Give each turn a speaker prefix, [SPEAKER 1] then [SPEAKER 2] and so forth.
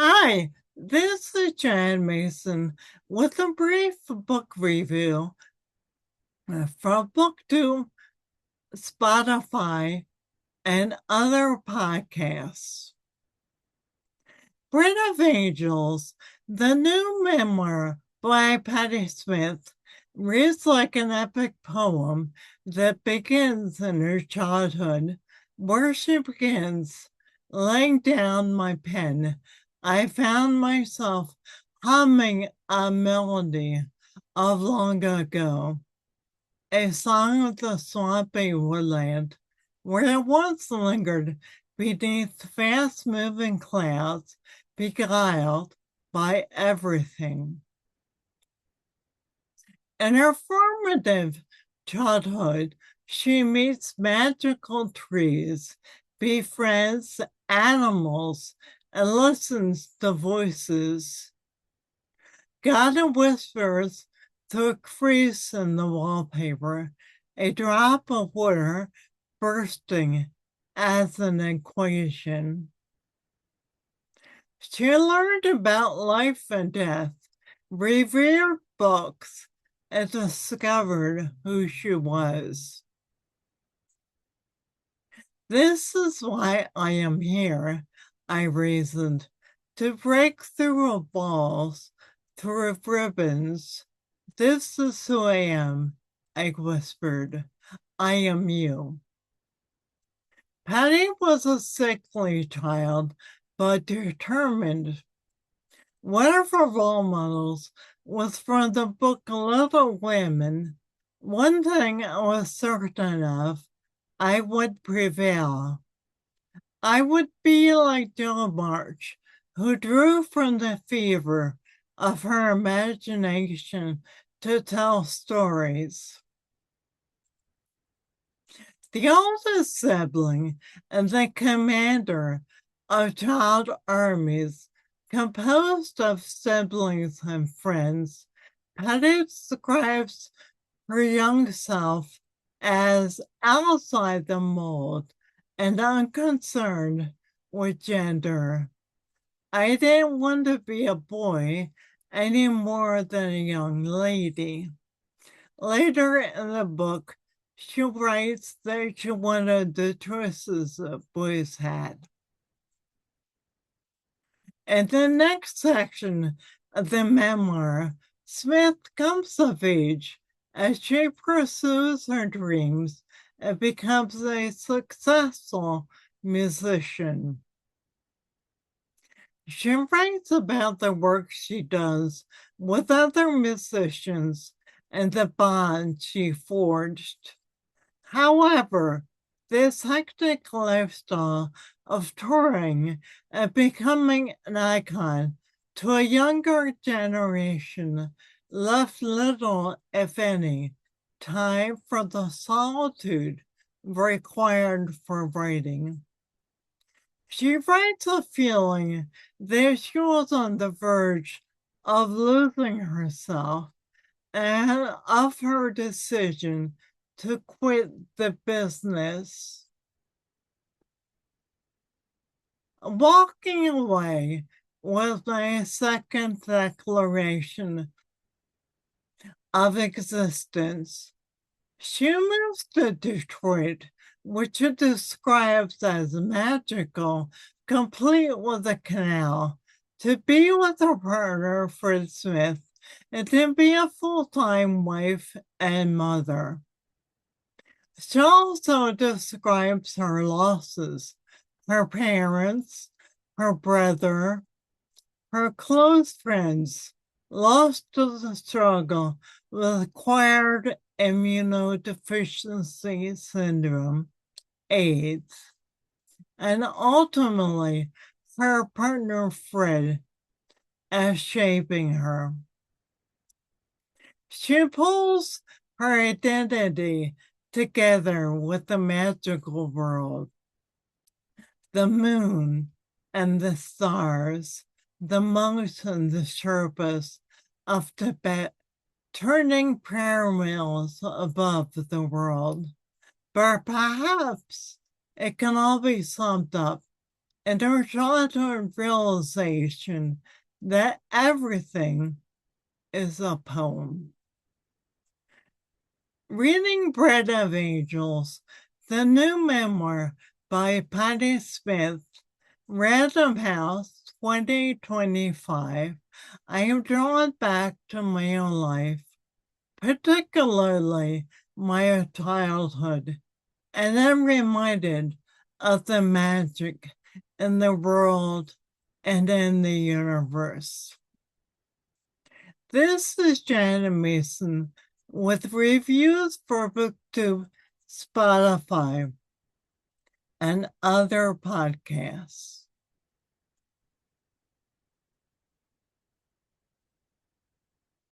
[SPEAKER 1] Hi, this is Jan Mason with a brief book review from BookTube, Spotify, and other podcasts. Bread of Angels, the new memoir by Patti Smith, reads like an epic poem that begins in her childhood, where she begins, laying down my pen. I found myself humming a melody of long ago, a song of the swampy woodland, where it once lingered beneath fast-moving clouds, beguiled by everything. In her formative childhood, she meets magical trees, befriends animals, and listens to voices. God whispers through a crease in the wallpaper, a drop of water bursting as an equation. She learned about life and death, revered books, and discovered who she was. This is why I am here, I reasoned, to break through walls, through ribbons. This is who I am, I whispered. I am you. Patty was a sickly child, but determined. One of her role models was from the book Little Women. One thing I was certain of, I would prevail. I would be like Jo March, who drew from the fever of her imagination to tell stories. The oldest sibling and the commander of child armies, composed of siblings and friends, Patty describes her young self as outside the mold and unconcerned with gender. I didn't want to be a boy any more than a young lady. Later in the book, she writes that she wanted the choices that boys had. In the next section of the memoir, Smith comes of age as she pursues her dreams and becomes a successful musician. She writes about the work she does with other musicians and the bond she forged. However, this hectic lifestyle of touring and becoming an icon to a younger generation left little, if any, time for the solitude required for writing. She writes a feeling that she was on the verge of losing herself and of her decision to quit the business. Walking away was my second declaration of existence. She moves to Detroit, which it describes as magical, complete with a canal, to be with her partner, Fred Smith, and to be a full-time wife and mother. She also describes her losses, her parents, her brother, her close friends, lost to the struggle with acquired immunodeficiency syndrome, AIDS, and ultimately her partner Fred as shaping her. She pulls her identity together with the magical world, the moon and the stars, the monks and the Sherpas of Tibet, turning prayer wheels above the world. But perhaps it can all be summed up and her childhood realization that everything is a poem. Reading Bread of Angels, the new memoir by Patti Smith, Random House 2025, I am drawn back to my own life, particularly my childhood, and I'm reminded of the magic in the world and in the universe. This is Janet Mason with reviews for BookTube, Spotify, and other podcasts.